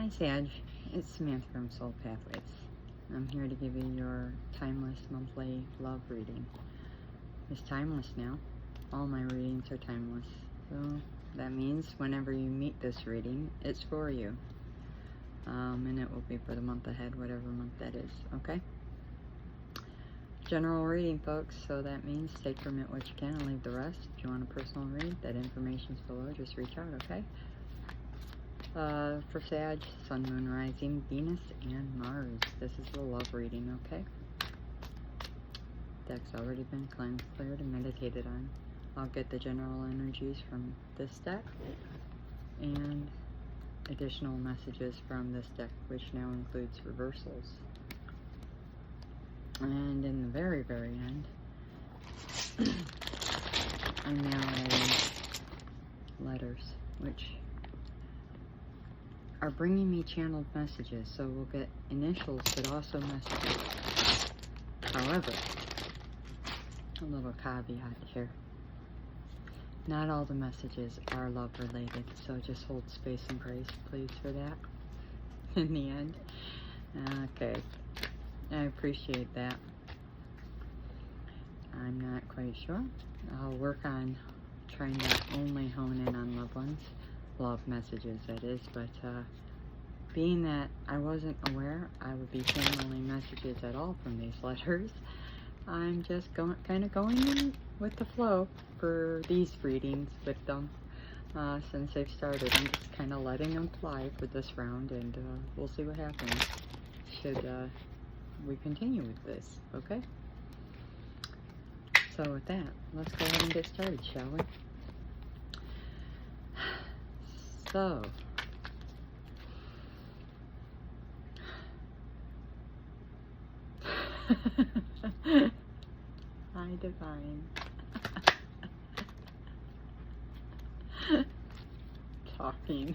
Hi Sag, it's Samantha from Soul Pathways. I'm here to give you your timeless monthly love reading. It's timeless now. All my readings are timeless. So that means whenever you meet this reading, it's for you. And it will be for the month ahead, whatever month that is, okay? General reading, folks, so that means take from it what you can and leave the rest. If you want a personal read, that information's below, just reach out, okay? For Sag, Sun, Moon, Rising, Venus, and Mars. This is the love reading, okay? Deck's already been cleansed, cleared, and meditated on. I'll get the general energies from this deck and additional messages from this deck, which now includes reversals. And in the very, very end, I'm now adding letters, which are bringing me channeled messages, so we'll get initials but also messages. However, a little caveat here. Not all the messages are love related, so just hold space and grace, please, for that in the end. Okay, I appreciate that. I'm not quite sure. I'll work on trying to only hone in on loved ones. Love messages, that is, but being that I wasn't aware I would be channeling messages at all from these letters, I'm just kind of going in with the flow for these readings with them since they've started. I'm just kind of letting them fly for this round, and we'll see what happens should we continue with this, okay? So with that, let's go ahead and get started, shall we? So, hi Divine. Talking.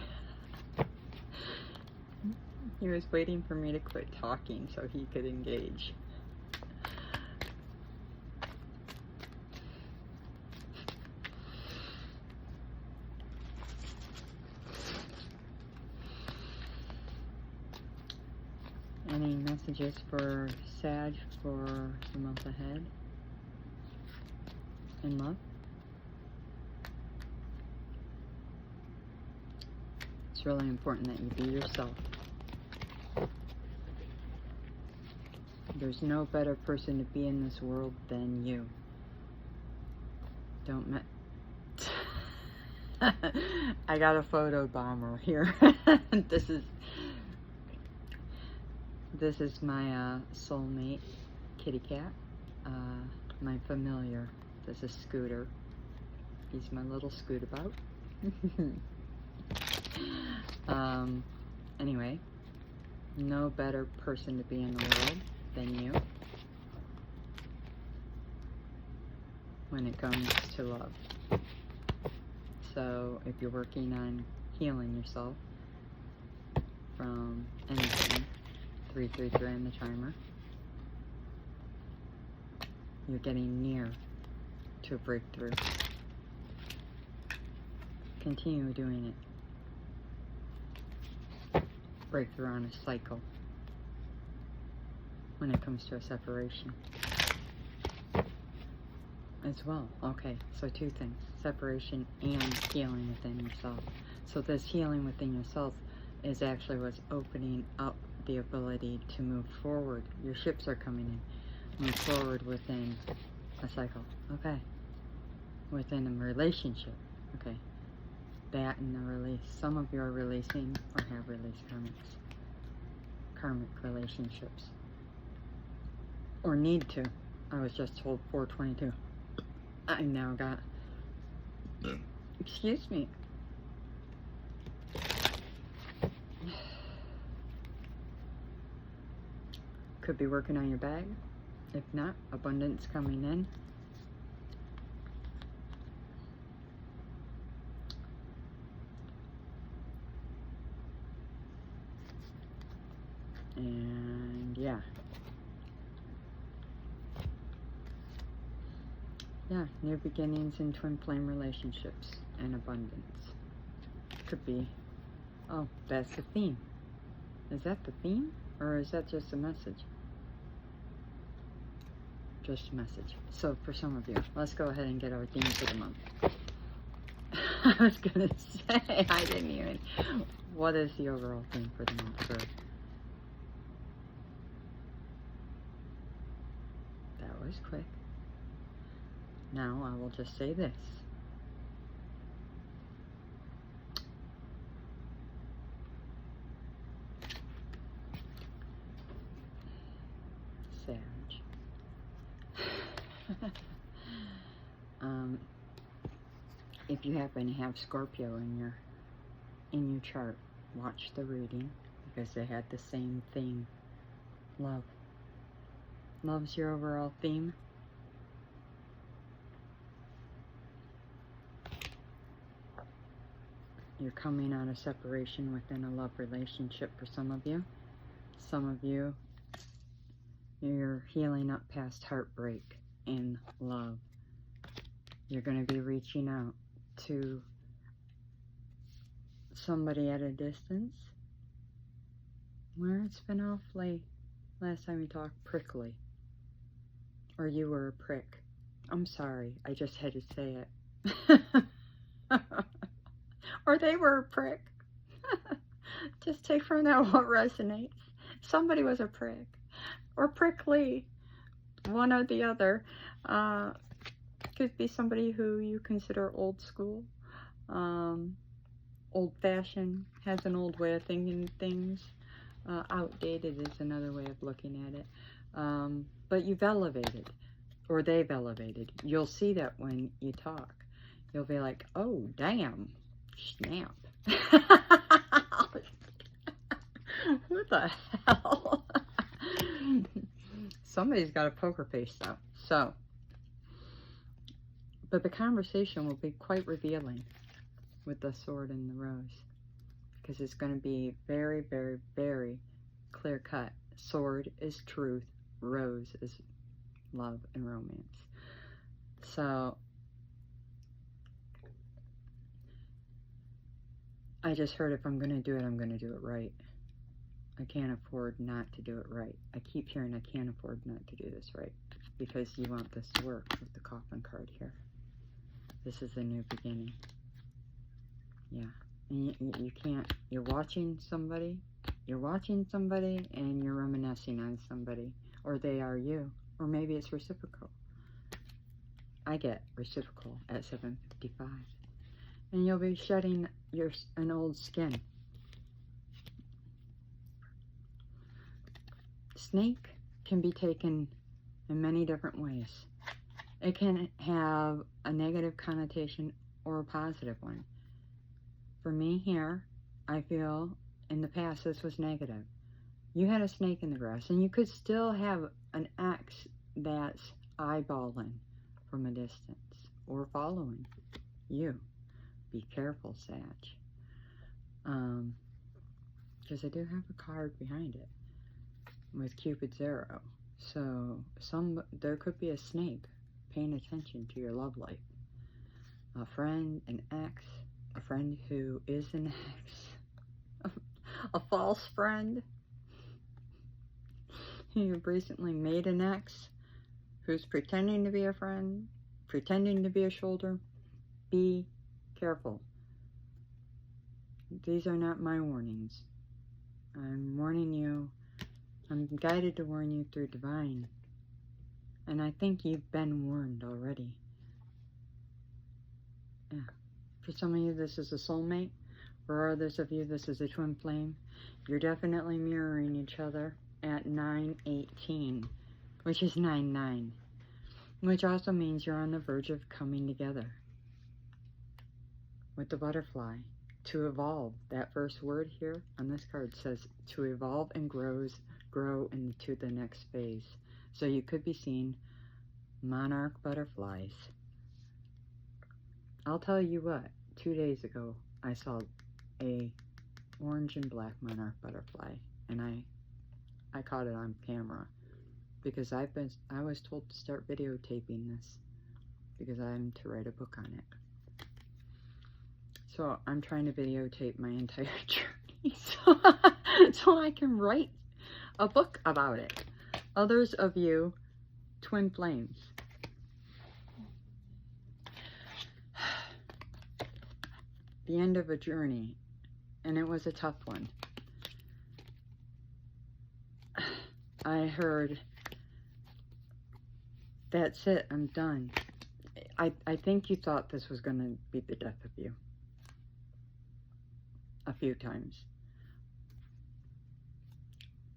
He was waiting for me to quit talking so he could engage. Any messages for Sag for the month ahead in love? It's really important that you be yourself. There's no better person to be in this world than you. Don't I got a photo bomber here. This is my soulmate, kitty cat, my familiar. This is Scooter. He's my little scootabout. Anyway, no better person to be in the world than you when it comes to love. So if you're working on healing yourself from anything, 333 in the timer, you're getting near to a breakthrough. Continue doing it. Breakthrough on a cycle when it comes to a separation as well. Okay, so two things: separation and healing within yourself. So this healing within yourself is actually what's opening up the ability to move forward. Your ships are coming in. Move forward within a cycle. Okay. Within a relationship. Okay. That and the release. Some of you are releasing or have released karmic relationships. Or need to. I was just told 422. I now got... Excuse me. Could be working on your bag. If not, abundance coming in. And yeah. Yeah, new beginnings in twin flame relationships and abundance. Could be, oh, that's the theme. Is that the theme? Or is that just a message? Just a message. So for some of you, let's go ahead and get our theme for the month. I was going to say, I didn't even. What is the overall theme for the month for? That was quick. Now I will just say this. Sag. If you happen to have Scorpio in your chart, watch the reading because they had the same theme. Love. Love's your overall theme. You're coming out of separation within a love relationship for some of you. Some of you, you're healing up past heartbreak in love. You're going to be reaching out to somebody at a distance where it's been awfully, last time we talked, prickly. Or you were a prick. I'm sorry, I just had to say it. Or they were a prick. Just take from that what resonates. Somebody was a prick. Or prickly. One or the other. Could be somebody who you consider old school. Old-fashioned. Has an old way of thinking things. Outdated is another way of looking at it. But you've elevated. Or they've elevated. You'll see that when you talk. You'll be like, oh, damn. Snap. Who the hell? Somebody's got a poker face though. So, but the conversation will be quite revealing with the sword and the rose. Because it's going to be very, very, very clear cut. Sword is truth. Rose is love and romance. So, I just heard if I'm going to do it, I'm going to do it right. I can't afford not to do it right. I keep hearing I can't afford not to do this right. Because you want this to work with the Coffin card here. This is a new beginning. Yeah. And you can't, you're watching somebody and you're reminiscing on somebody. Or they are you. Or maybe it's reciprocal. I get reciprocal at 7:55. And you'll be shedding an old skin. Snake can be taken in many different ways. It can have a negative connotation or a positive one. For me here, I feel in the past this was negative. You had a snake in the grass, and you could still have an ex that's eyeballing from a distance or following you. Be careful, Sag. Because I do have a card behind it with Cupid's arrow. So there could be a snake paying attention to your love life. A friend, an ex, a friend who is an ex, a false friend. You've recently made an ex who's pretending to be a friend, pretending to be a shoulder. Be careful. These are not my warnings. I'm warning you. I'm guided to warn you through divine. And I think you've been warned already. Yeah. For some of you, this is a soulmate. For others of you, this is a twin flame. You're definitely mirroring each other at 9/18, which is 9/9, which also means you're on the verge of coming together. With the butterfly, to evolve. That first word here on this card says to evolve and grow into the next phase. So you could be seeing monarch butterflies. I'll tell you what, 2 days ago I saw a orange and black monarch butterfly, and I caught it on camera because I was told to start videotaping this because I'm to write a book on it. So I'm trying to videotape my entire journey. so, so I can write a book about it. Others of you, twin flames. The end of a journey, and it was a tough one. I heard, that's it, I'm done. I think you thought this was going to be the death of you. A few times.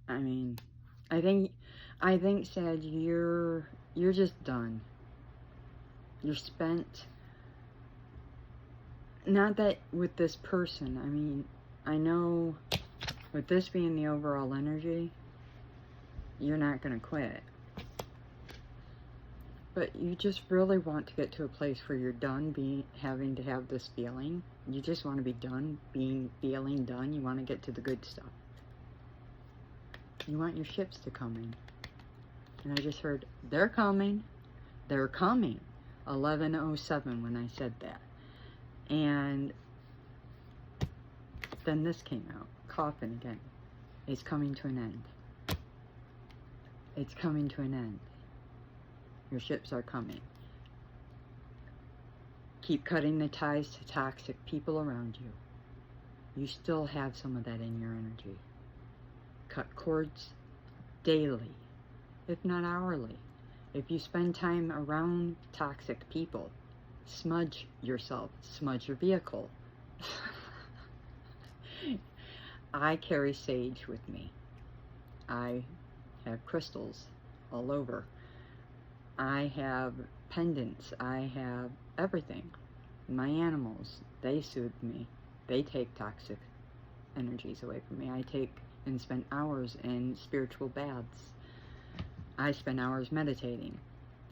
I mean, I think, Sag, you're just done. You're spent. Not that with this person. I mean, I know with this being the overall energy, you're not going to quit. But you just really want to get to a place where you're done having to have this feeling. You just want to be done feeling done. You want to get to the good stuff. You want your ships to come in. And I just heard, they're coming. They're coming. 11:07 when I said that. And then this came out. Coffin again. It's coming to an end. It's coming to an end. Your ships are coming. Keep cutting the ties to toxic people around you. You still have some of that in your energy. Cut cords daily, if not hourly. If you spend time around toxic people, smudge yourself, smudge your vehicle. I carry sage with me. I have crystals all over. I have pendants. I have everything. My animals, they soothe me. They take toxic energies away from me. I take and spend hours in spiritual baths. I spend hours meditating.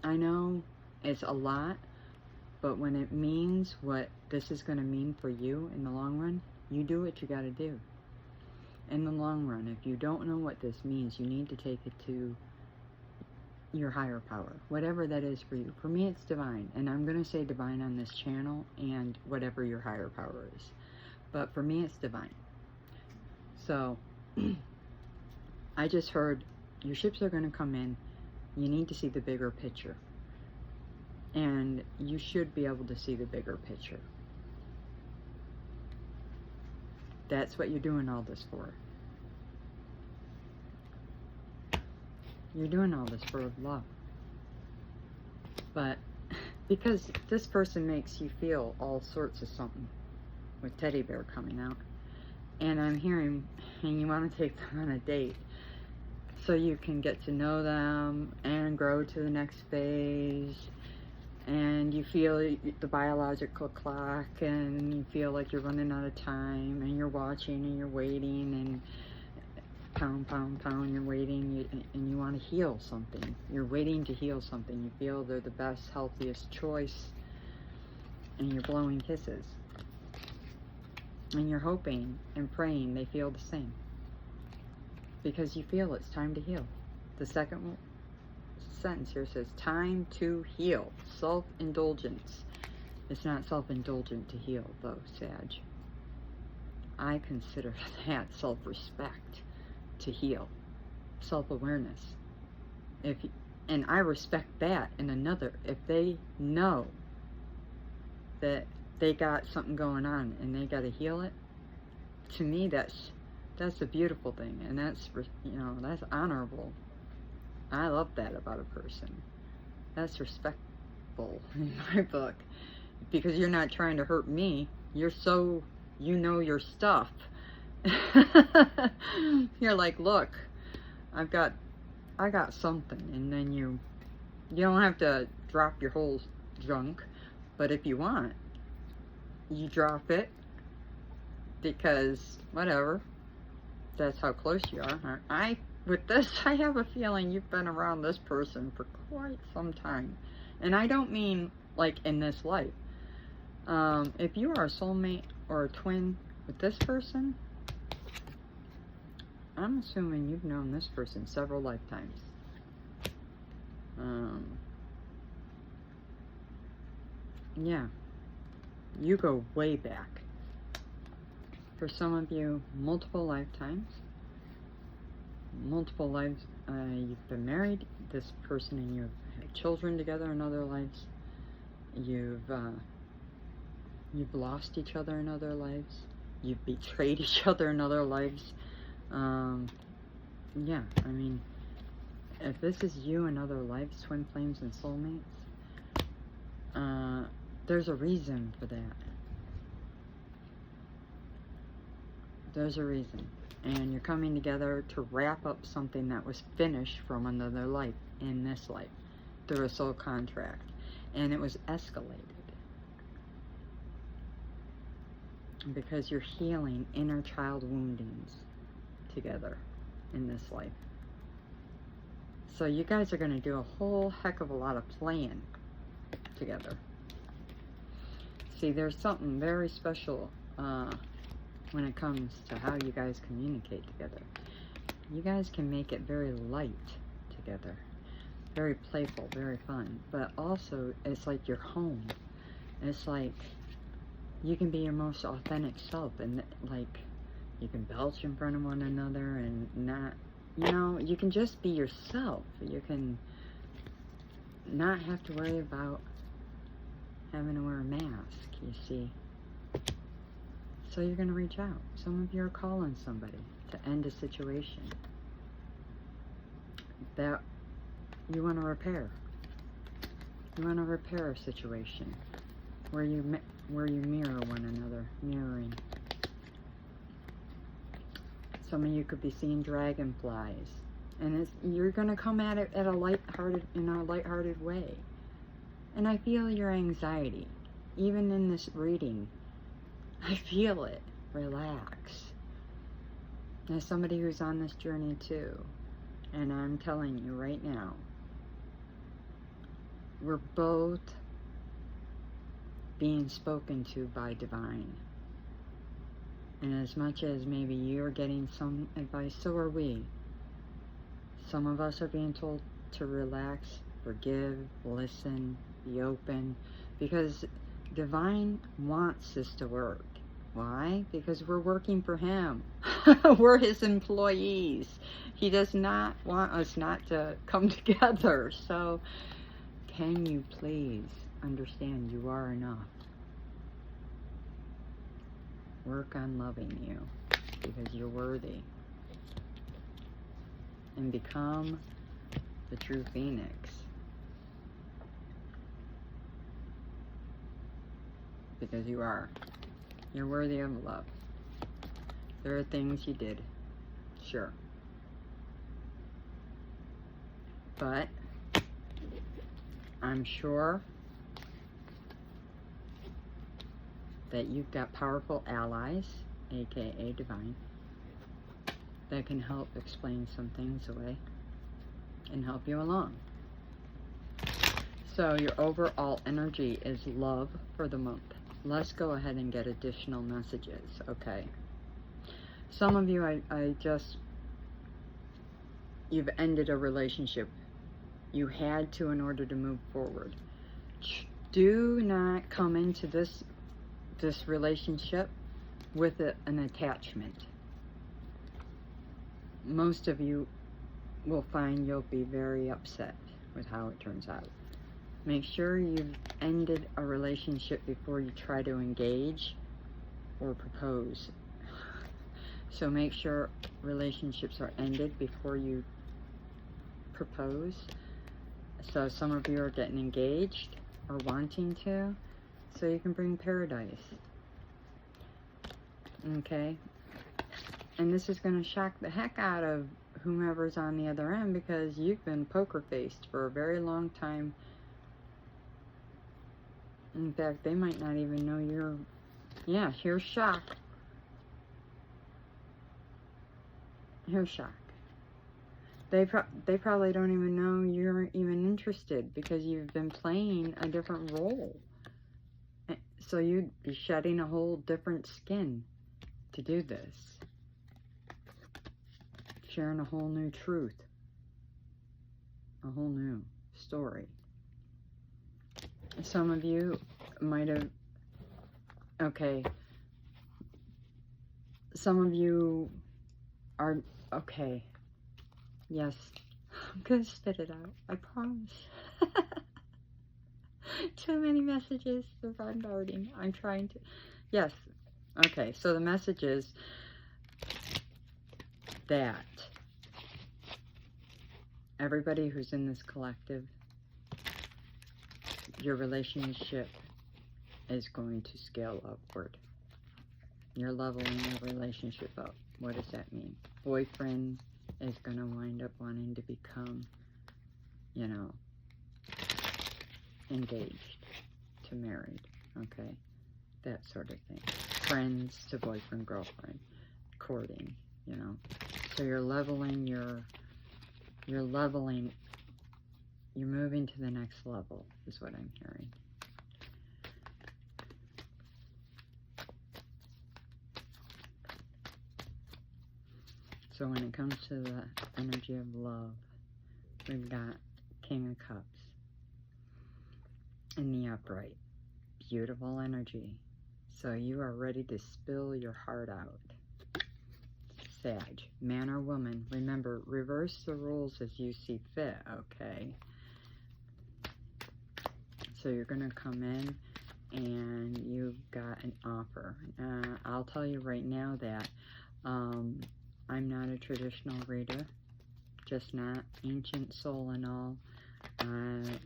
I know it's a lot, but when it means what this is going to mean for you in the long run, you do what you got to do. In the long run, if you don't know what this means, you need to take it to your higher power, whatever that is for you. For me, it's divine, and I'm going to say divine on this channel and whatever your higher power is. But for me, it's divine. So, I just heard your ships are going to come in. You need to see the bigger picture. And you should be able to see the bigger picture. That's what you're doing all this for. You're doing all this for love. But because this person makes you feel all sorts of something with teddy bear coming out. And I'm hearing, and you want to take them on a date so you can get to know them and grow to the next phase. And you feel the biological clock, and you feel like you're running out of time, and you're watching and you're waiting, and pound, pound, pound, you're waiting, and you want to heal something. You're waiting to heal something. You feel they're the best, healthiest choice, and you're blowing kisses. And you're hoping and praying they feel the same. Because you feel it's time to heal. The second sentence here says, time to heal. Self-indulgence. It's not self-indulgent to heal, though, Sag. I consider that self-respect to heal. Self-awareness. And I respect that in another. If they know that they got something going on and they got to heal it, to me that's a beautiful thing, and that's honorable. I love that about a person. That's respectful in my book, because you're not trying to hurt me. You're so, you know your stuff. You're like, look, I got something, and then you don't have to drop your whole junk, but if you want, you drop it, because whatever, that's how close you are. With this, I have a feeling you've been around this person for quite some time. And I don't mean like in this life. If you are a soulmate or a twin with this person, I'm assuming you've known this person several lifetimes. Yeah. You go way back. For some of you, multiple lifetimes, multiple lives. You've been married, this person and you have had children together in other lives. You've lost each other in other lives. You've betrayed each other in other lives. Yeah, I mean, if this is you in other lives, twin flames and soulmates, there's a reason for that. There's a reason. And you're coming together to wrap up something that was finished from another life in this life through a soul contract. And it was escalated. Because you're healing inner child woundings together in this life. So you guys are going to do a whole heck of a lot of playing together. See, there's something very special when it comes to how you guys communicate together. You guys can make it very light together. Very playful, very fun. But also, it's like your home. It's like you can be your most authentic self, and like you can belch in front of one another and not, you know, you can just be yourself. You can not have to worry about having to wear a mask, you see. So you're going to reach out. Some of you are calling somebody to end a situation that you want to repair. You want to repair a situation where you mirror one another, mirroring. Some of you could be seeing dragonflies, and you're going to come at it in a lighthearted way. And I feel your anxiety, even in this reading. I feel it. Relax. As somebody who's on this journey too, and I'm telling you right now, we're both being spoken to by divine. And as much as maybe you're getting some advice, so are we. Some of us are being told to relax, forgive, listen, be open, because divine wants this to work. Why? Because we're working for him. We're his employees. He does not want us not to come together. So can you please understand you are enough? Work on loving you because you're worthy. And become the true phoenix. Because you are. You're worthy of love. There are things you did, sure. But I'm sure that you've got powerful allies, aka divine, that can help explain some things away and help you along. So your overall energy is love for the month. Let's go ahead and get additional messages, okay? Some of you, you've ended a relationship. You had to in order to move forward. Do not come into this relationship with an attachment. Most of you will find you'll be very upset with how it turns out. Make sure you've ended a relationship before you try to engage or propose. So make sure relationships are ended before you propose. So some of you are getting engaged or wanting to, so you can bring paradise. Okay? And this is going to shock the heck out of whomever's on the other end, because you've been poker faced for a very long time. In fact, they might not even know you're... Yeah, here's shock. Here's shock. They probably don't even know you're even interested, because you've been playing a different role. So you'd be shedding a whole different skin to do this. Sharing a whole new truth. A whole new story. Some of you might have, okay, some of you are, okay, yes, I'm gonna spit it out, I promise. Too many messages, they're bombarding. I'm trying to, yes, okay, so the message is that everybody who's in this collective, your relationship is going to scale upward. You're leveling your relationship up. What does that mean? Boyfriend is going to wind up wanting to become, you know, engaged to married, okay? That sort of thing. Friends to boyfriend, girlfriend, courting, you know. So you're leveling you're moving to the next level, is what I'm hearing. So when it comes to the energy of love, we've got King of Cups in the upright. Beautiful energy. So you are ready to spill your heart out. Sag, man or woman, remember, reverse the rules as you see fit, okay? So you're going to come in and you've got an offer. I'll tell you right now that I'm not a traditional reader, just not ancient soul and all.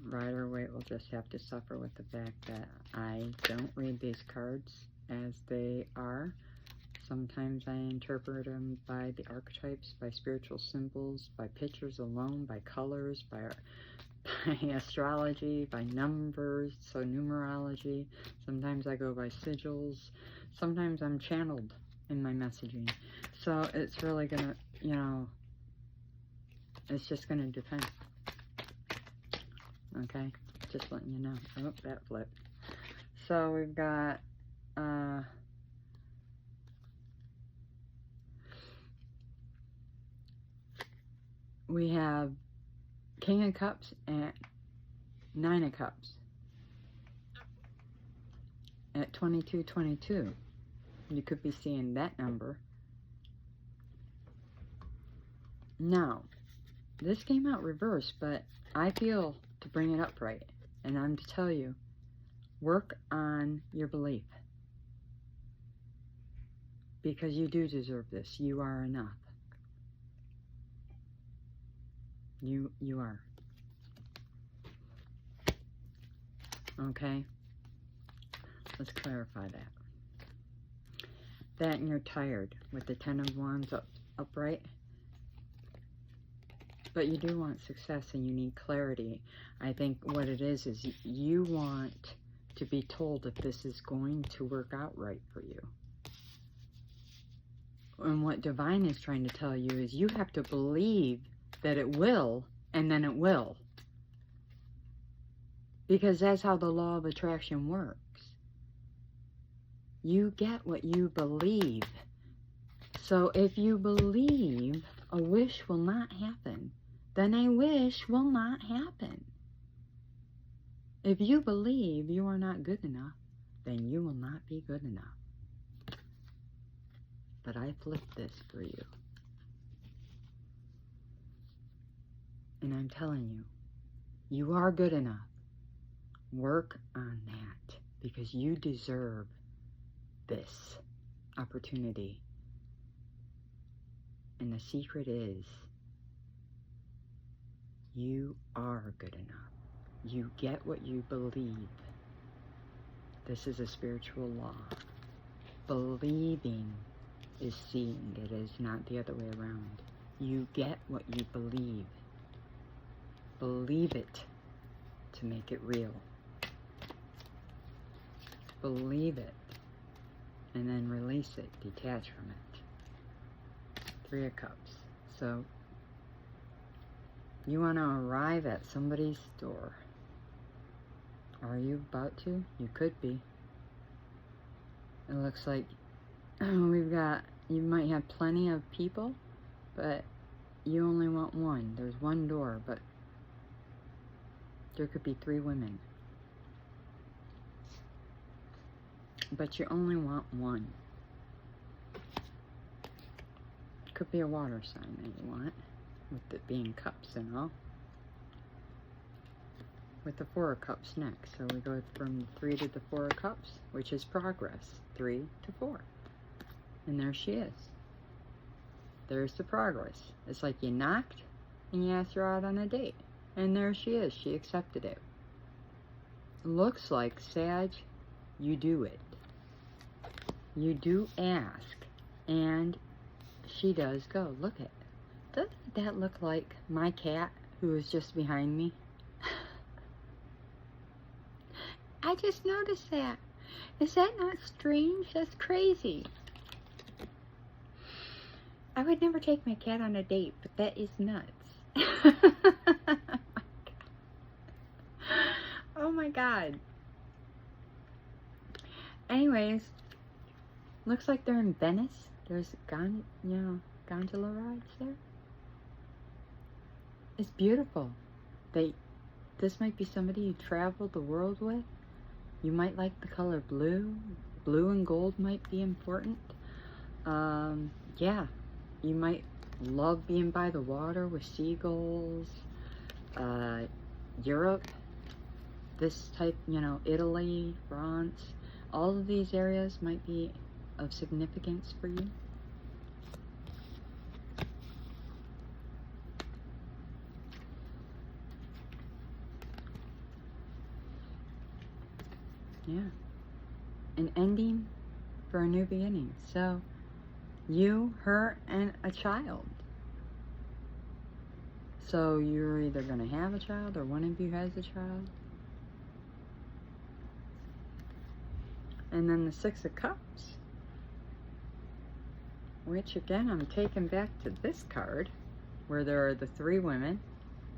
Rider-Waite will just have to suffer with the fact that I don't read these cards as they are. Sometimes I interpret them by the archetypes, by spiritual symbols, by pictures alone, by colors, by astrology, by numbers, so numerology. Sometimes I go by sigils. Sometimes I'm channeled in my messaging. So it's really gonna, you know, it's just gonna depend. Okay, just letting you know. Oh, that flipped. So we've got we have King of Cups and Nine of Cups at 2222. You could be seeing that number. Now, this came out reversed, but I feel to bring it up right, and I'm to tell you, work on your belief, because you do deserve this. You are enough. You are. Okay? Let's clarify that. That and you're tired with the Ten of Wands upright. But you do want success and you need clarity. I think what it is you want to be told if this is going to work out right for you. And what Divine is trying to tell you is you have to believe that it will, and then it will. Because that's how the law of attraction works. You get what you believe. So if you believe a wish will not happen, then a wish will not happen. If you believe you are not good enough, then you will not be good enough. But I flipped this for you. And I'm telling you, you are good enough. Work on that, because you deserve this opportunity. And the secret is, you are good enough. You get what you believe. This is a spiritual law. Believing is seeing. It is not the other way around. You get what you believe. Believe it to make it real. Believe it and then release it, detach from it. Three of Cups. So you want to arrive at somebody's door. Are you about to? You could be. It looks like we've got, you might have plenty of people, but you only want one. There's one door, but there could be 3 women. But you only want one. could be a water sign that you want, with it being cups and all. With the 4 of Cups next. So we go from the 3 to the 4 of Cups, which is progress. 3 to 4. And there she is. There's the progress. It's like you knocked and you asked her out on a date. And there she is. She accepted it. Looks like, Sag, you do it. You do ask. And she does go. Look at it. Doesn't that look like my cat who is just behind me? I just noticed that. Is that not strange? That's crazy. I would never take my cat on a date, but that is nuts. Oh my god. Anyways, looks like they're in Venice. There's gondola rides there. It's beautiful. This might be somebody you traveled the world with. You might like the color blue. Blue and gold might be important. Yeah, you might love being by the water with seagulls. Europe, this type, Italy, France. All of these areas might be of significance for you. Yeah. An ending for a new beginning. So, you, her, and a child. So, you're either going to have a child or one of you has a child. And then the 6 of Cups. Which, again, I'm taking back to this card. Where there are the 3 women.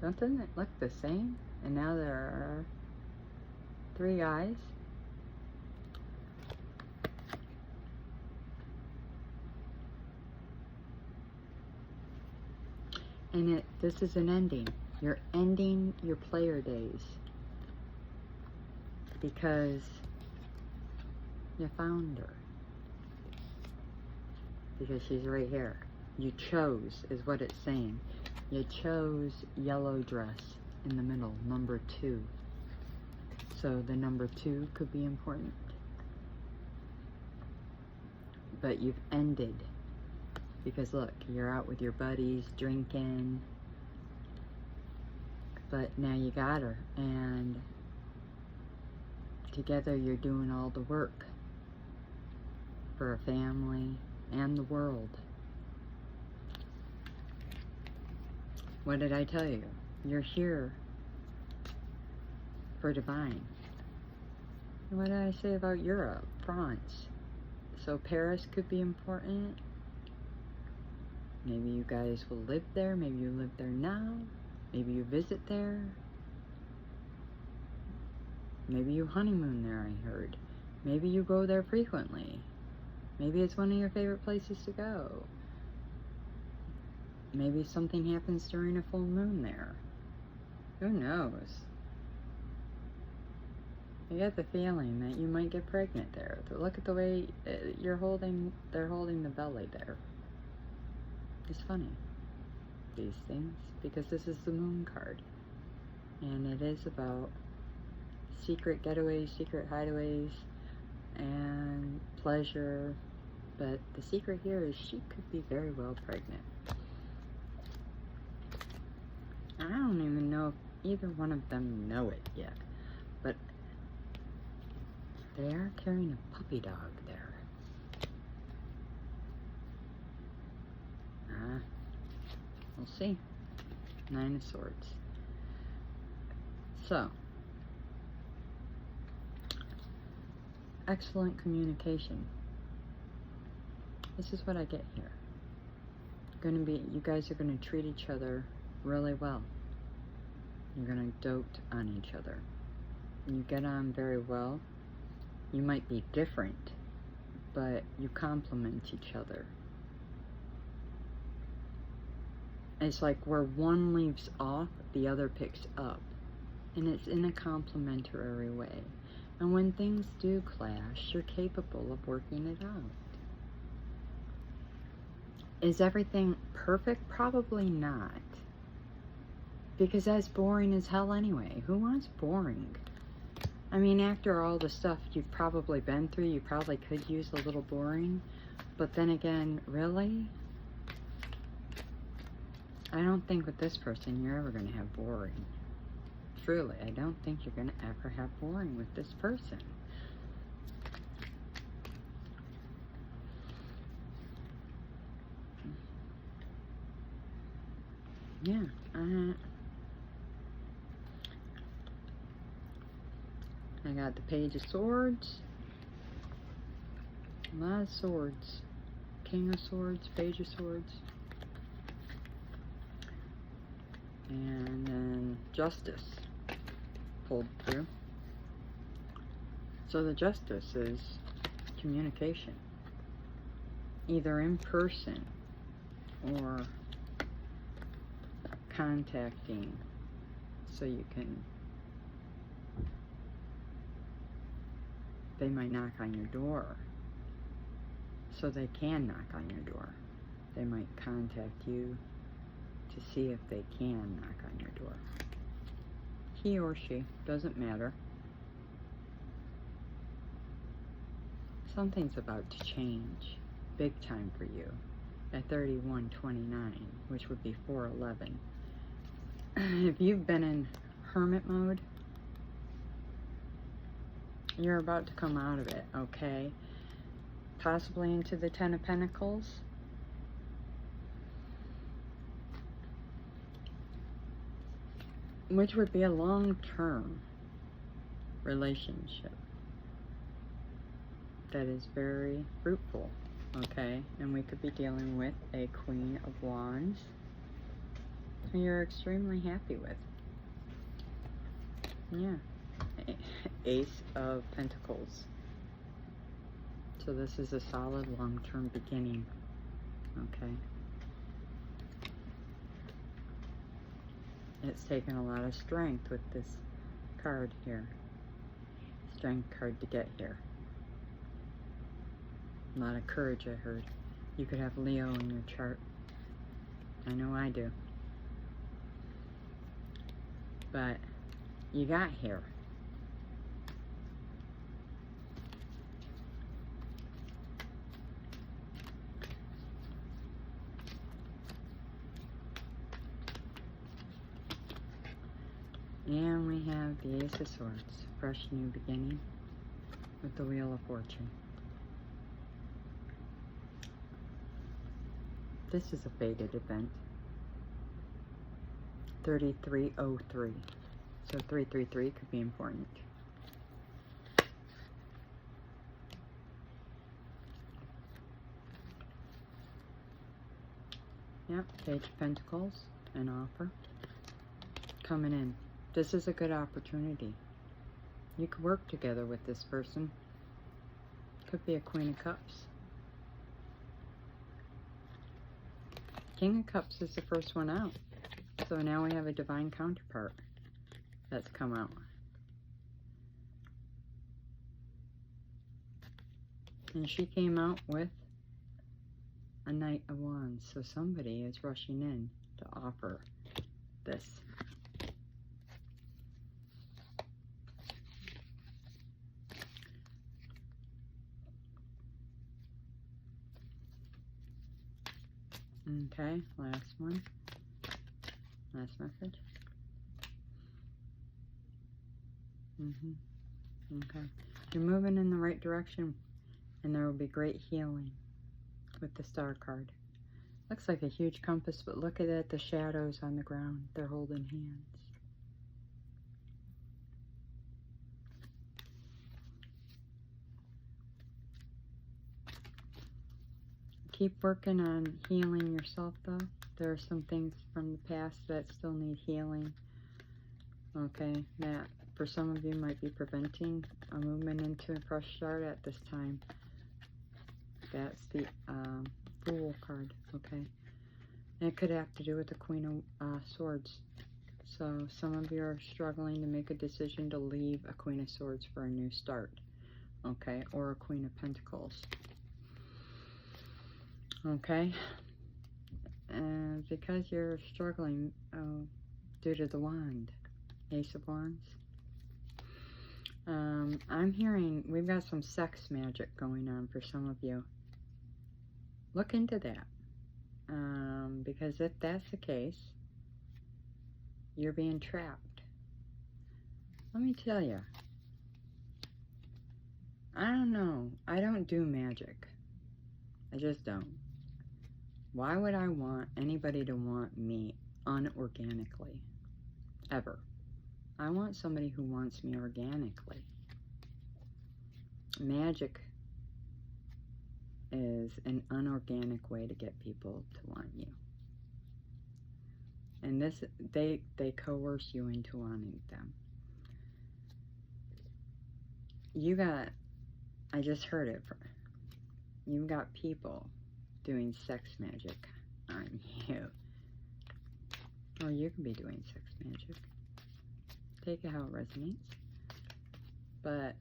Doesn't it look the same? And now there are 3 guys. And this is an ending. You're ending your player days. Because you found her. Because she's right here. You chose, is what it's saying. You chose yellow dress in the middle, number 2. So the number 2 could be important. But you've ended. Because look, you're out with your buddies, drinking. But now you got her. And together you're doing all the work. For a family and the world. What did I tell you? You're here for divine. And what did I say about Europe? France. So Paris could be important. Maybe you guys will live there. Maybe you live there now. Maybe you visit there. Maybe you honeymoon there, I heard. Maybe you go there frequently. Maybe it's one of your favorite places to go. Maybe something happens during a full moon there. Who knows? I get the feeling that you might get pregnant there. Look at the way they're holding the belly there. It's funny, these things, because this is the moon card. And it is about secret getaways, secret hideaways, and pleasure. But the secret here is she could be very well pregnant. I don't even know if either one of them know it yet. But they are carrying a puppy dog there. We'll see. 9 of Swords. So, excellent communication. This is what I get here. You guys are going to treat each other really well. You're going to dote on each other. You get on very well. You might be different, but you complement each other. It's like where one leaves off, the other picks up. And it's in a complementary way. And when things do clash, you're capable of working it out. Is everything perfect? Probably not. Because that's boring as hell anyway. Who wants boring? I mean, after all the stuff you've probably been through, you probably could use a little boring. But then again, really? I don't think with this person you're ever going to have boring. Truly, I don't think you're going to ever have boring with this person. Yeah, I got the Page of Swords. A lot of swords. King of Swords, Page of Swords. And then Justice pulled through. So the Justice is communication. Either in person or contacting so you can, they might knock on your door so they can knock on your door. They might contact you to see if they can knock on your door. He or she, doesn't matter. Something's about to change big time for you at 3129, which would be 411. If you've been in hermit mode, you're about to come out of it, okay? Possibly into the Ten of Pentacles. Which would be a long-term relationship that is very fruitful, okay? And we could be dealing with a Queen of Wands who you're extremely happy with. Yeah. Ace of Pentacles. So this is a solid long-term beginning, okay? It's taken a lot of strength with this card here. Strength card to get here. A lot of courage, I heard. You could have Leo in your chart. I know I do. But you got here. And we have the Ace of Swords. Fresh new beginning with the Wheel of Fortune. This is a fated event. 3303. So 333 could be important. Yep, Page of Pentacles, an offer coming in. This is a good opportunity. You could work together with this person. Could be a Queen of Cups. King of Cups is the first one out. So now we have a divine counterpart that's come out. And she came out with a Knight of Wands. So somebody is rushing in to offer this. Okay, last one. Last message. Okay. You're moving in the right direction, and there will be great healing with the Star card. Looks like a huge compass, but look at it, the shadows on the ground. They're holding hands. Keep working on healing yourself, though. There are some things from the past that still need healing. Okay, that for some of you might be preventing a movement into a fresh start at this time. That's the Fool card, okay? And it could have to do with the Queen of Swords. So some of you are struggling to make a decision to leave a Queen of Swords for a new start, okay? Or a Queen of Pentacles. Okay, because you're struggling due to the wand, Ace of Wands. I'm hearing we've got some sex magic going on for some of you. Look into that. Because if that's the case, you're being trapped. Let me tell you, I don't know. I don't do magic. I just don't. Why would I want anybody to want me unorganically? Ever. I want somebody who wants me organically. Magic is an unorganic way to get people to want you. And this, they coerce you into wanting them. You got, I just heard it, you've got people doing sex magic on you. Or you can be doing sex magic. Take it how it resonates. But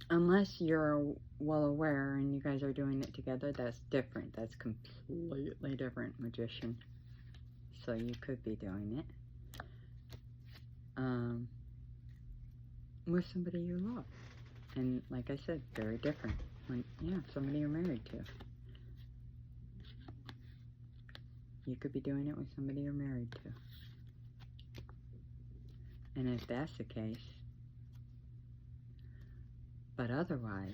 unless you're well aware and you guys are doing it together, that's different. That's completely different, magician. So you could be doing it with somebody you love. And like I said, very different. When, yeah, somebody you're married to. You could be doing it with somebody you're married to. And if that's the case, but otherwise,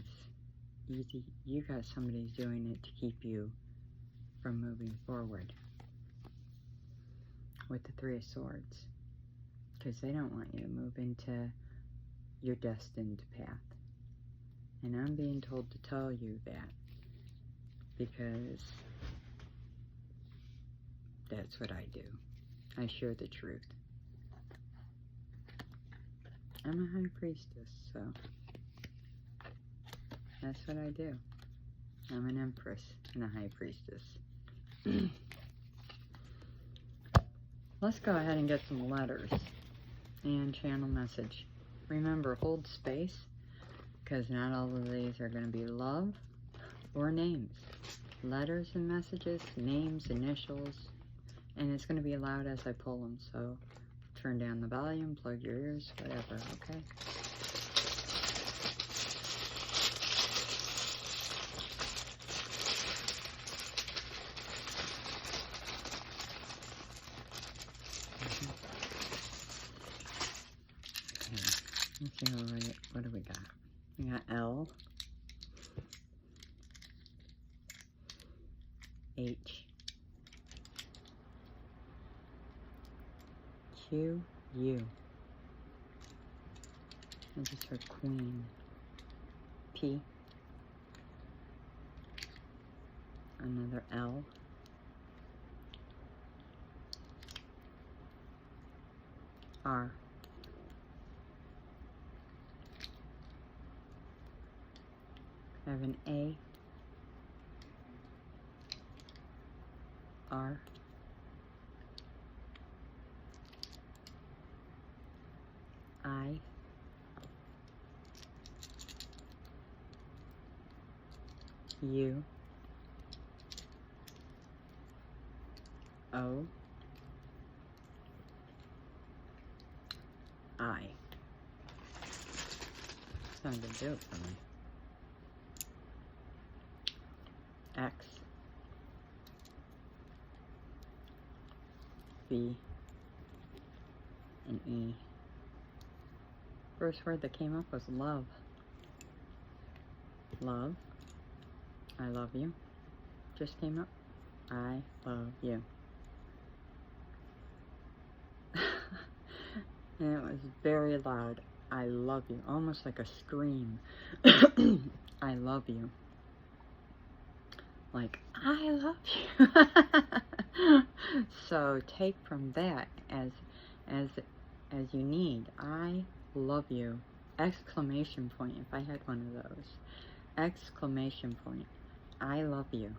you got somebody doing it to keep you from moving forward with the Three of Swords. Because they don't want you to move into your destined path. And I'm being told to tell you that because that's what I do. I share the truth. I'm a high priestess, so that's what I do. I'm an empress and a high priestess. Let's go ahead and get some letters and channel message. Remember, hold space, because not all of these are going to be love or names. Letters and messages, names, initials, and it's going to be loud as I pull them, so turn down the volume, plug your ears, whatever, okay? Let's see, what do we got? We got L, H, Q, U. I just heard Queen. P, another L, R, I have an A, R, I, U, O, I. It's not a big deal for me. X, B, and E. First word that came up was love. Love. I love you. Just came up. I love you. And it was very loud. I love you. Almost like a scream. I love you. Like, I love you. So take from that as you need. I love you. Exclamation point, if I had one of those. Exclamation point. I love you.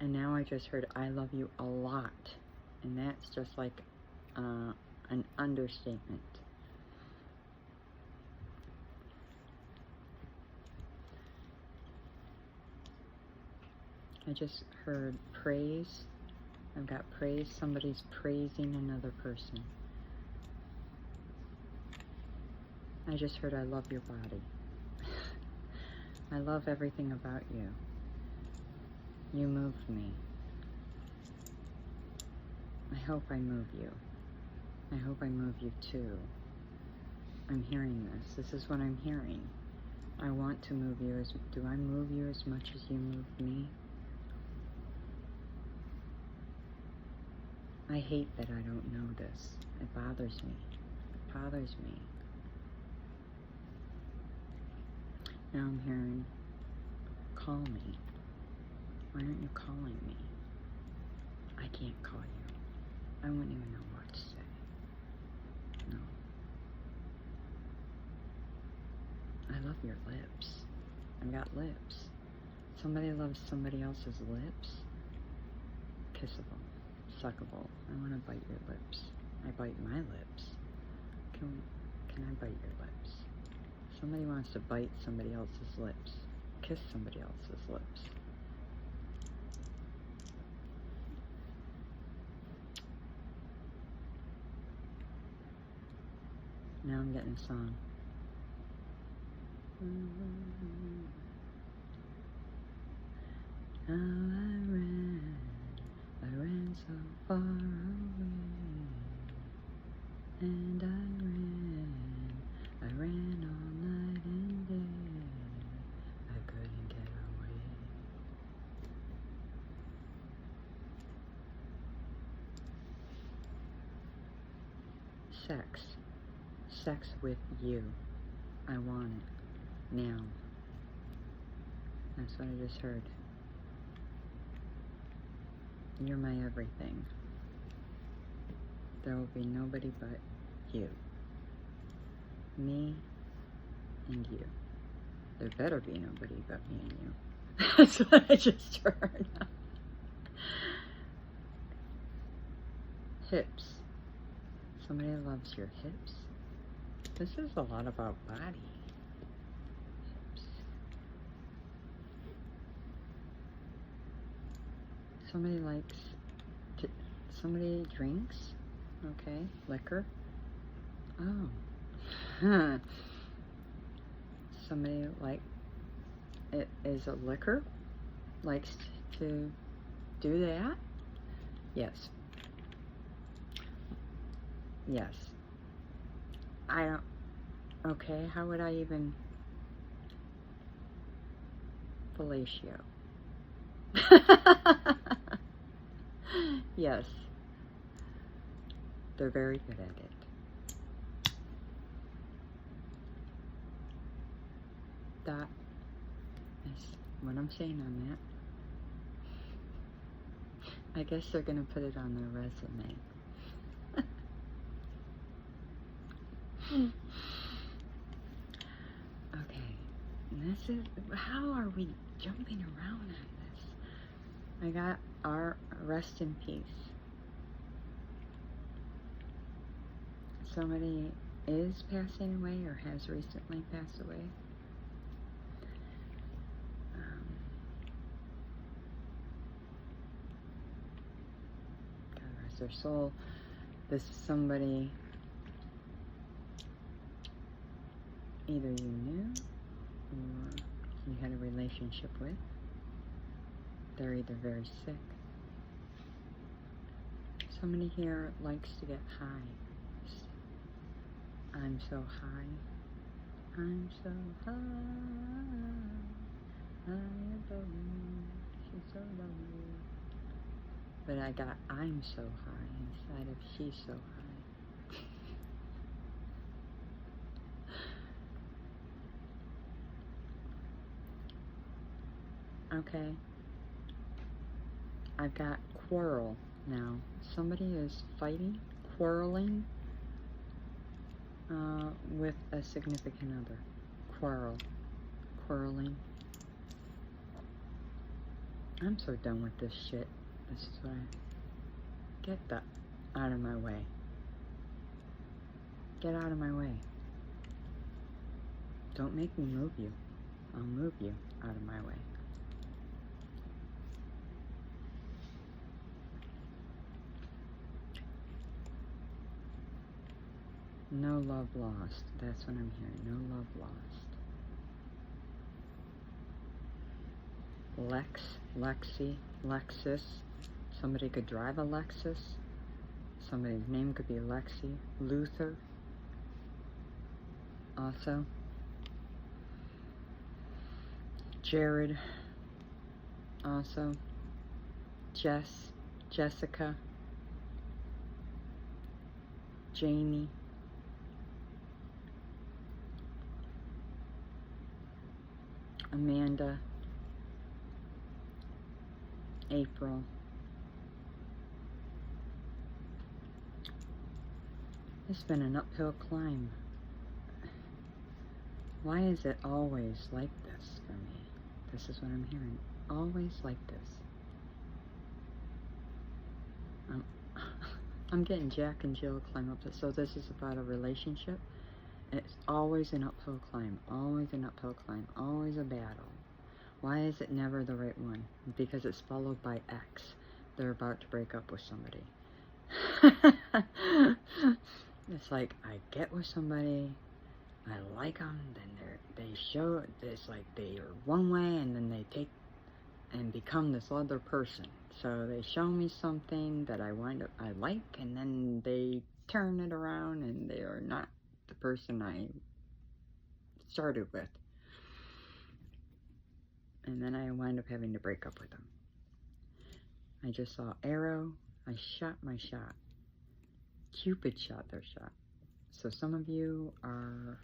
And now I just heard I love you a lot. And that's just like an understatement. I just heard praise. I've got praise. Somebody's praising another person. I just heard I love your body. I love everything about you. You move me. I hope I move you. I hope I move you too. I'm hearing this. This is what I'm hearing. I want to move you. Do I move you as much as you move me? I hate that I don't know this. It bothers me. It bothers me. Now I'm hearing, call me. Why aren't you calling me? I can't call you. I wouldn't even know what to say. No. I love your lips. I've got lips. Somebody loves somebody else's lips. Kissable. Suckable. I want to bite your lips. I bite my lips. Can I bite your lips? Somebody wants to bite somebody else's lips. Kiss somebody else's lips. Now I'm getting a song. How I ran so far away, and I ran all night and day, I couldn't get away. Sex with you. I want it now. That's what I just heard. You're my everything. There will be nobody but you. Me and you. There better be nobody but me and you. That's what I just heard. Hips. Somebody loves your hips. This is a lot about body. Hips. Somebody likes to, somebody drinks, okay, liquor. Oh, huh. Somebody it is a liquor, likes to do that. Yes. Yes. I don't, okay, how would I even, fellatio. Yes, they're very good at it. That is what I'm saying on that. I guess they're going to put it on their resume. Okay, and this is, how are we jumping around on this? I got our rest in peace. Somebody is passing away or has recently passed away. God rest their soul. This is somebody either you knew or you had a relationship with. They're either very sick. Somebody here likes to get high. I'm so high. I'm so high. I adore you. She's so lovely. But I got I'm so high inside of she's so high. Okay. I've got quarrel now. Somebody is fighting, quarreling with a significant other. Quarreling. I'm so done with this shit. This is what get that out of my way. Get out of my way. Don't make me move you. I'll move you out of my way. No love lost. That's what I'm hearing. No love lost. Lex, Lexi, Lexus. Somebody could drive a Lexus. Somebody's name could be Lexi. Luther. Also. Jared. Also. Jess. Jessica. Jamie. Amanda. April. It's been an uphill climb. Why is it always like this for me? This is what I'm hearing. Always like this. I'm getting Jack and Jill climb up this. So this is about a relationship. It's always an uphill climb. Always an uphill climb. Always a battle. Why is it never the right one? Because it's followed by X. They're about to break up with somebody. It's like, I get with somebody, I like them, then they show, it's like they are one way, and then they take and become this other person. So they show me something that I like, and then they turn it around, and they are not the person I started with. And then I wind up having to break up with them. I just saw arrow. I shot my shot. Cupid shot their shot. So some of you are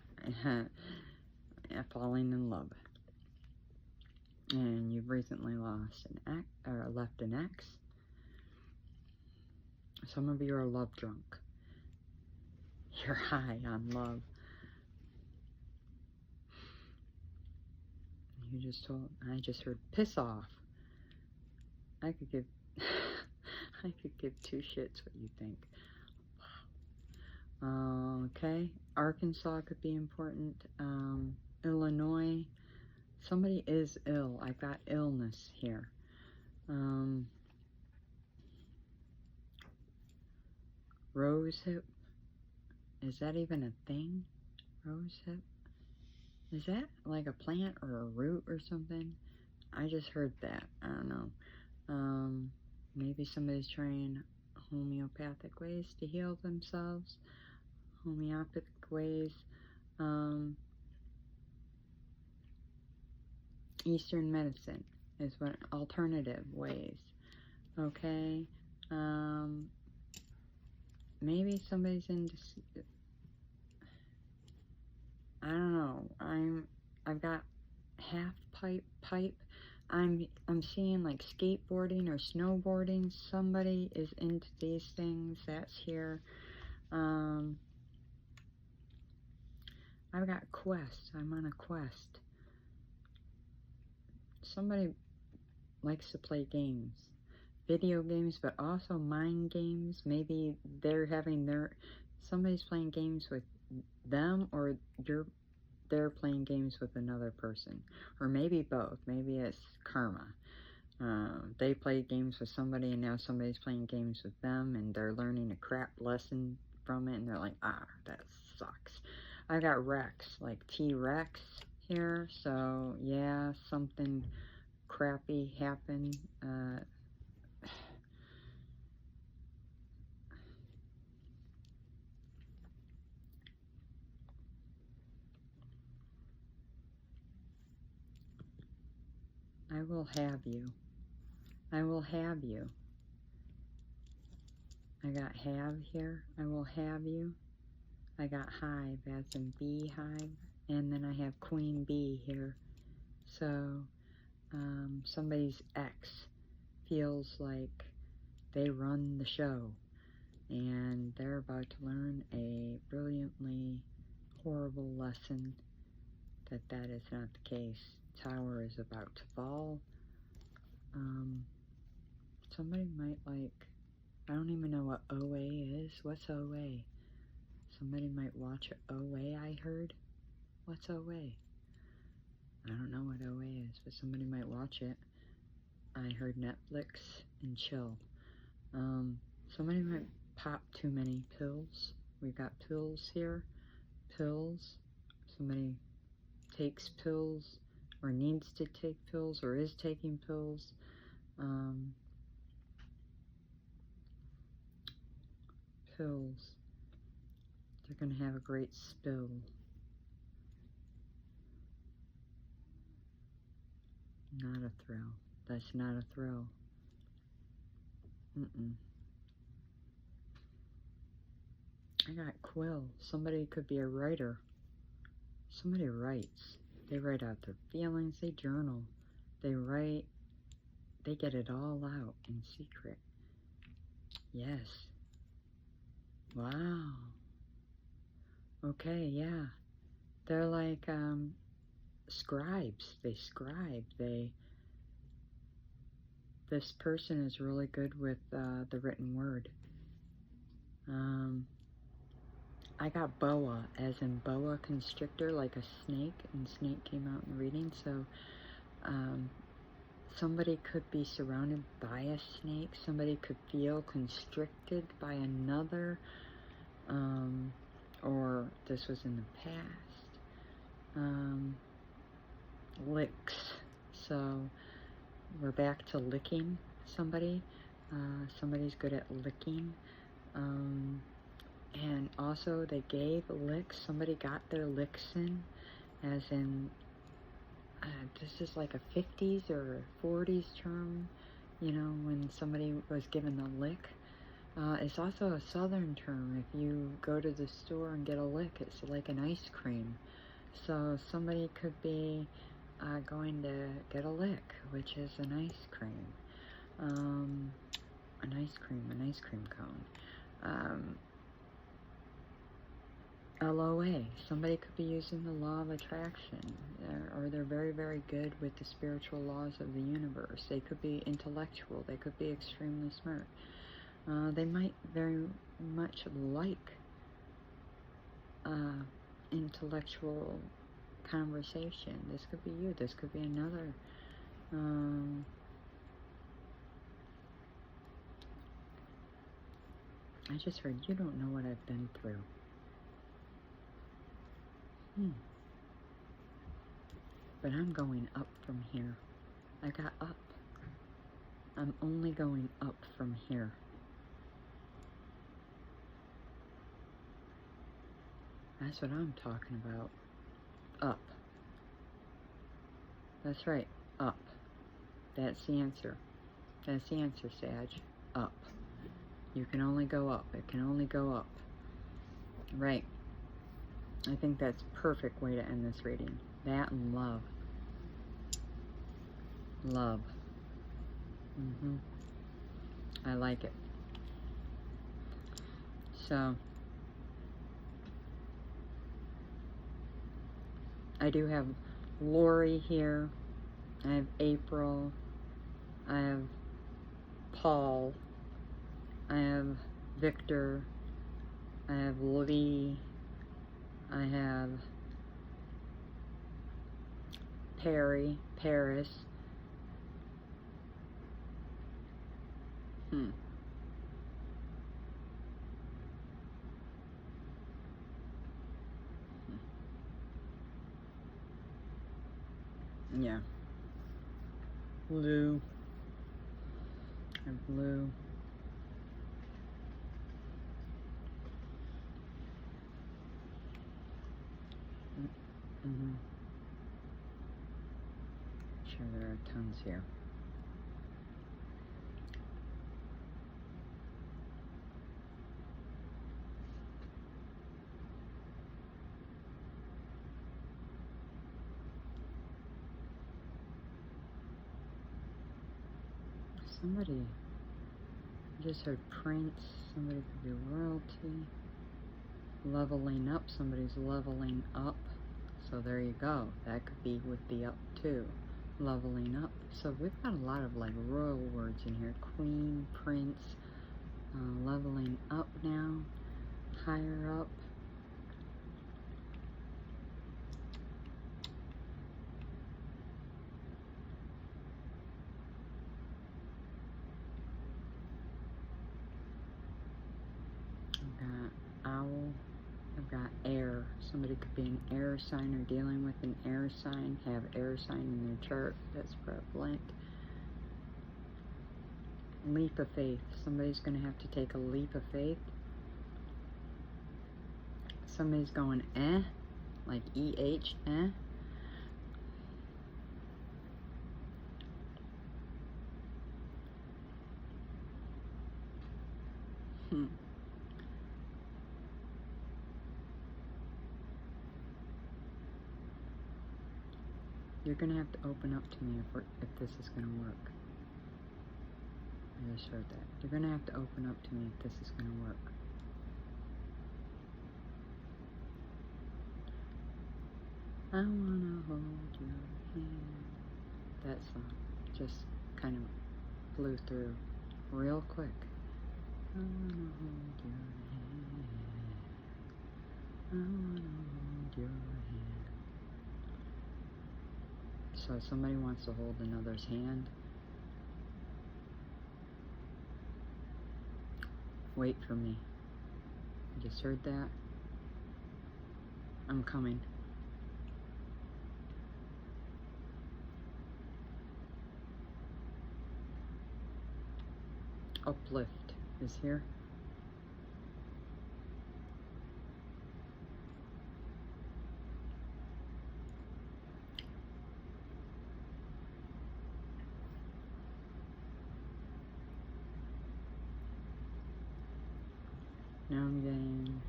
falling in love. And you've recently lost an ex, or left an ex. Some of you are love drunk. You're high on love. I just heard piss off. I could give two shits what you think. Okay, Arkansas could be important. Illinois, somebody is ill. I got illness here. Rose hip, is that even a thing? Rose hip, is that like a plant or a root or something? I just heard that. I don't know. Maybe somebody's trying homeopathic ways to heal themselves. Homeopathic ways. Eastern medicine is what alternative ways. Okay. Maybe somebody's into. I don't know. I've got half pipe. I'm seeing like skateboarding or snowboarding. Somebody is into these things. That's here. I've got quest. I'm on a quest. Somebody likes to play games. Video games, but also mind games. Maybe they're having somebody's playing games with them, or they're playing games with another person, or maybe both. Maybe it's karma. They played games with somebody, and now somebody's playing games with them, and they're learning a crap lesson from it, and they're like, that sucks. I got Rex, like T-Rex here, so yeah, something crappy happened. I will have you. I will have you. I got have here. I will have you. I got hive as in beehive. And then I have queen bee here. So somebody's ex feels like they run the show. And they're about to learn a brilliantly horrible lesson that is not the case. Tower is about to fall. Somebody might like, I don't even know what OA is. What's OA? Somebody might watch OA, I heard. What's OA? I don't know what OA is, but somebody might watch it. I heard Netflix and chill. Somebody might pop too many pills. We've got pills here. Pills. Somebody takes pills or needs to take pills or is taking pills. Pills. They're going to have a great spill. Not a thrill. That's not a thrill. I got quill. Somebody could be a writer. Somebody writes. They write out their feelings. They journal. They write. They get it all out in secret. Yes. Wow. Okay, yeah. They're like scribes. They scribe. This person is really good with the written word. I got boa, as in boa constrictor, like a snake, and snake came out in the reading. So somebody could be surrounded by a snake. Somebody could feel constricted by another, or this was in the past. Licks. So we're back to licking somebody. Somebody's good at licking. And also they gave licks. Somebody got their licks in, as in, this is like a 50s or 40s term, you know, when somebody was given the lick. It's also a southern term. If you go to the store and get a lick, it's like an ice cream. So somebody could be going to get a lick, which is an ice cream. An ice cream cone. LOA. Somebody could be using the law of attraction, or they're very, very good with the spiritual laws of the universe. They could be intellectual. They could be extremely smart. They might very much like intellectual conversation. This could be you. This could be another. I just heard, you don't know what I've been through. But I'm going up from here. I got up. I'm only going up from here. That's what I'm talking about. Up. That's right. Up. That's the answer. That's the answer, Sag. Up. You can only go up. It can only go up. Right. I think that's a perfect way to end this reading. That and love. Love. I like it. So, I do have Lori here. I have April. I have Paul. I have Victor. I have Lee. I have Paris. Yeah. Lou. I have Lou. Sure, there are tons here. Somebody, I just heard Prince. Somebody could be royalty. Leveling up. Somebody's leveling up. So there you go. That could be with the up too. Leveling up. So we've got a lot of like royal words in here. Queen, prince, leveling up now, higher up. We've got owl. got air. Somebody could be an air sign or dealing with an air sign, have air sign in their chart. That's prevalent. Leap of faith. Somebody's going to have to take a leap of faith. Somebody's going like E-H, You're going to have to open up to me if this is going to work. I just heard that. You're going to have to open up to me if this is going to work. I wanna hold your hand. That song just kind of flew through real quick. I wanna hold your hand. I wanna hold your hand. So somebody wants to hold another's hand. Wait for me. You just heard that? I'm coming. Uplift is here. Now I'm getting,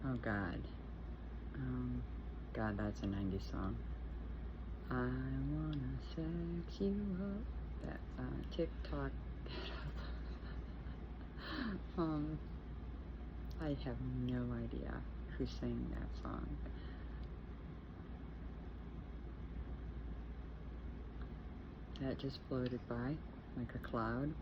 oh God. God, that's a 90s song. I wanna sex you up. That's Tik Tok. I have no idea who sang that song. That just floated by like a cloud.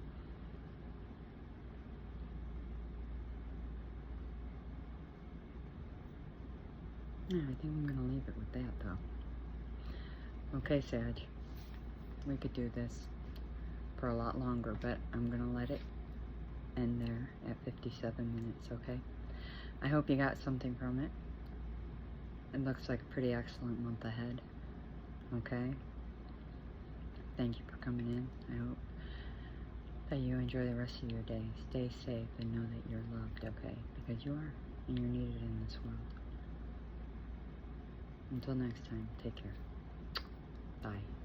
Yeah, I think I'm gonna leave it with that though. Okay, Sag, we could do this for a lot longer, but I'm gonna let it end there at 57 minutes, okay? I hope you got something from it. It looks like a pretty excellent month ahead, okay? Thank you for coming in. I hope that you enjoy the rest of your day. Stay safe and know that you're loved, okay? Because you are, and you're needed in this world. Until next time, take care. Bye.